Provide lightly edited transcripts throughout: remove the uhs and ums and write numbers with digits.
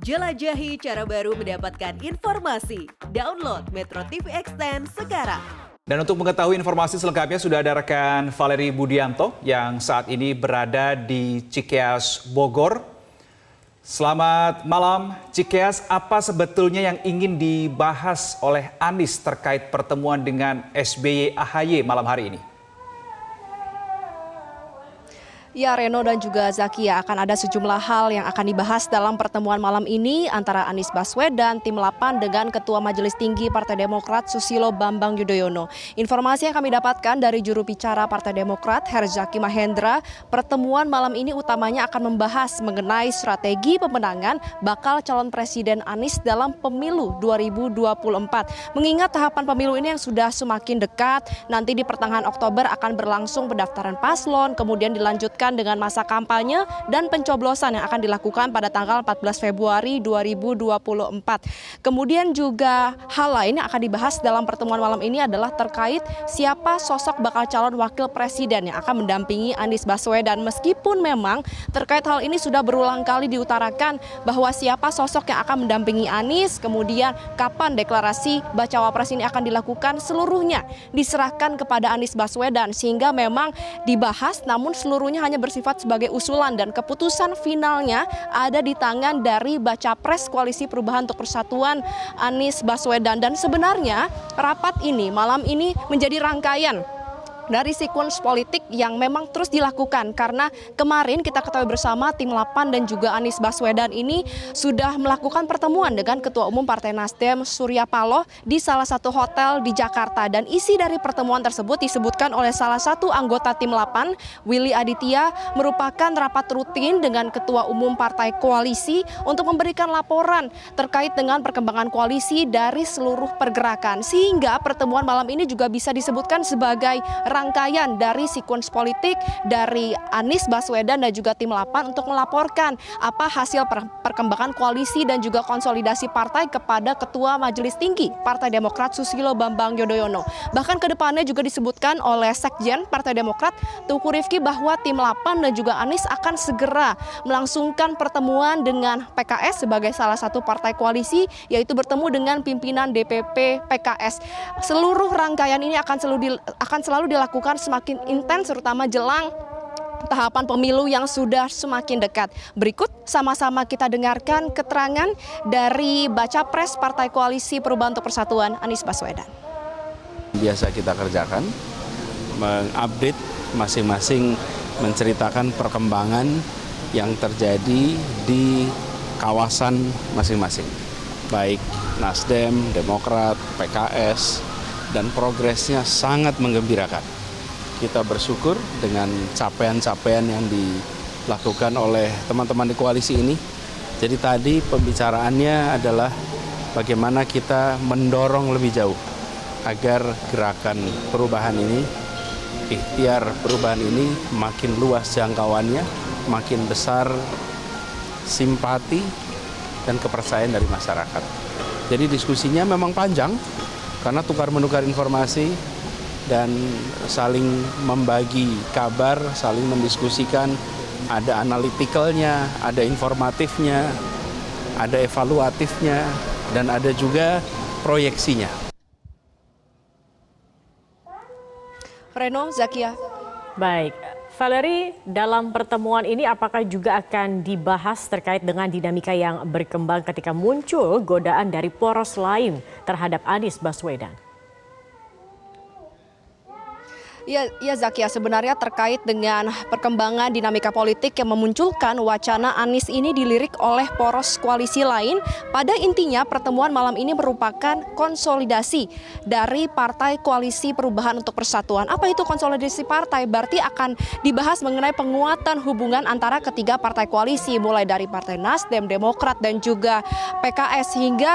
Jelajahi cara baru mendapatkan informasi. Download Metro TV Extend sekarang. Dan untuk mengetahui informasi selengkapnya sudah ada rekan Valeri Budianto yang saat ini berada di Cikeas, Bogor. Selamat malam, Cikeas. Apa sebetulnya yang ingin dibahas oleh Anies terkait pertemuan dengan SBY AHY malam hari ini? Ya, Reno dan juga Zakia, akan ada sejumlah hal yang akan dibahas dalam pertemuan malam ini antara Anies Baswedan, Tim 8 dengan Ketua Majelis Tinggi Partai Demokrat Susilo Bambang Yudhoyono. Informasi yang kami dapatkan dari juru bicara Partai Demokrat Herzaki Mahendra, pertemuan malam ini utamanya akan membahas mengenai strategi pemenangan bakal calon Presiden Anies dalam pemilu 2024. Mengingat tahapan pemilu ini yang sudah semakin dekat, nanti di pertengahan Oktober akan berlangsung pendaftaran paslon, kemudian dilanjutkan dengan masa kampanye dan pencoblosan yang akan dilakukan pada tanggal 14 Februari 2024. Kemudian juga hal lain yang akan dibahas dalam pertemuan malam ini adalah terkait siapa sosok bakal calon wakil presiden yang akan mendampingi Anies Baswedan. Meskipun memang terkait hal ini sudah berulang kali diutarakan bahwa siapa sosok yang akan mendampingi Anies, kemudian kapan deklarasi bacawa pres ini akan dilakukan, seluruhnya diserahkan kepada Anies Baswedan, sehingga memang dibahas namun seluruhnya hanya bersifat sebagai usulan dan keputusan finalnya ada di tangan dari baca pres Koalisi Perubahan untuk Persatuan Anies Baswedan. Dan sebenarnya rapat ini malam ini menjadi rangkaian dari sekuens politik yang memang terus dilakukan, karena kemarin kita ketahui bersama Tim 8 dan juga Anies Baswedan ini sudah melakukan pertemuan dengan Ketua Umum Partai Nasdem Surya Paloh di salah satu hotel di Jakarta, dan isi dari pertemuan tersebut disebutkan oleh salah satu anggota Tim 8, Willy Aditya, merupakan rapat rutin dengan Ketua Umum Partai Koalisi untuk memberikan laporan terkait dengan perkembangan koalisi dari seluruh pergerakan, sehingga pertemuan malam ini juga bisa disebutkan sebagai rangkaian dari sekuens politik dari Anies Baswedan dan juga Tim 8 untuk melaporkan apa hasil perkembangan koalisi dan juga konsolidasi partai kepada Ketua Majelis Tinggi Partai Demokrat Susilo Bambang Yudhoyono. Bahkan ke depannya juga disebutkan oleh Sekjen Partai Demokrat Teuku Rifki bahwa Tim 8 dan juga Anies akan segera melangsungkan pertemuan dengan PKS sebagai salah satu partai koalisi, yaitu bertemu dengan pimpinan DPP PKS. Seluruh rangkaian ini akan selalu dilakukan semakin intens, terutama jelang tahapan pemilu yang sudah semakin dekat. Berikut sama-sama kita dengarkan keterangan dari baca pres Partai Koalisi Perubahan untuk Persatuan Anies Baswedan. Biasa kita kerjakan, mengupdate masing-masing, menceritakan perkembangan yang terjadi di kawasan masing-masing, baik Nasdem, Demokrat, PKS, dan progresnya sangat menggembirakan. Kita bersyukur dengan capaian-capaian yang dilakukan oleh teman-teman di koalisi ini. Jadi tadi pembicaraannya adalah bagaimana kita mendorong lebih jauh agar gerakan perubahan ini, ikhtiar perubahan ini makin luas jangkauannya, makin besar simpati dan kepercayaan dari masyarakat. Jadi diskusinya memang panjang, karena tukar-menukar informasi dan saling membagi kabar, saling mendiskusikan, ada analitikalnya, ada informatifnya, ada evaluatifnya, dan ada juga proyeksinya. Reno, Zakia. Baik, Valeri, dalam pertemuan ini apakah juga akan dibahas terkait dengan dinamika yang berkembang ketika muncul godaan dari poros lain terhadap Anies Baswedan? Ya Zakia, sebenarnya terkait dengan perkembangan dinamika politik yang memunculkan wacana Anies ini dilirik oleh poros koalisi lain. Pada intinya pertemuan malam ini merupakan konsolidasi dari Partai Koalisi Perubahan untuk Persatuan. Apa itu konsolidasi partai? Berarti akan dibahas mengenai penguatan hubungan antara ketiga partai koalisi, mulai dari Partai Nasdem, Demokrat, dan juga PKS. Hingga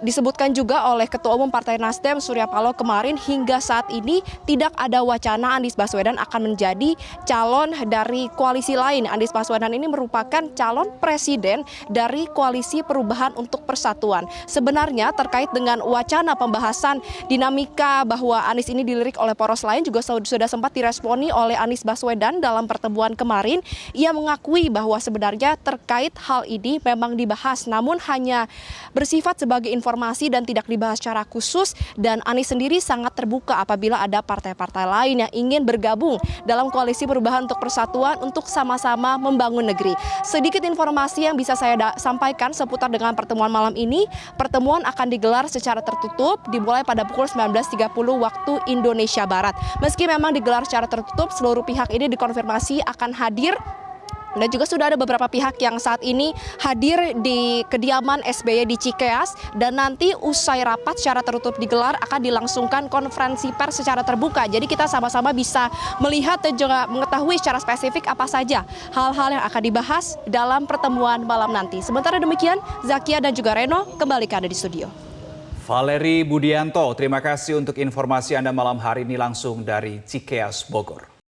disebutkan juga oleh Ketua Umum Partai Nasdem Surya Paloh kemarin, hingga saat ini tidak ada ada wacana Anies Baswedan akan menjadi calon dari koalisi lain. Anies Baswedan ini merupakan calon presiden dari Koalisi Perubahan untuk Persatuan. Sebenarnya terkait dengan wacana pembahasan dinamika bahwa Anies ini dilirik oleh poros lain juga sudah sempat diresponi oleh Anies Baswedan dalam pertemuan kemarin. Ia mengakui bahwa sebenarnya terkait hal ini memang dibahas, namun hanya bersifat sebagai informasi dan tidak dibahas secara khusus, dan Anies sendiri sangat terbuka apabila ada partai-partai lain yang ingin bergabung dalam Koalisi Perubahan untuk Persatuan untuk sama-sama membangun negeri. Sedikit informasi yang bisa saya sampaikan seputar dengan pertemuan malam ini. Pertemuan akan digelar secara tertutup dimulai pada pukul 19.30 waktu Indonesia Barat. Meski memang digelar secara tertutup, seluruh pihak ini dikonfirmasi akan hadir. Dan juga sudah ada beberapa pihak yang saat ini hadir di kediaman SBY di Cikeas, dan nanti usai rapat secara tertutup digelar akan dilangsungkan konferensi pers secara terbuka. Jadi kita sama-sama bisa melihat dan juga mengetahui secara spesifik apa saja hal-hal yang akan dibahas dalam pertemuan malam nanti. Sementara demikian, Zakia dan juga Reno kembali ke Anda di studio. Valerie Budianto, terima kasih untuk informasi Anda malam hari ini langsung dari Cikeas, Bogor.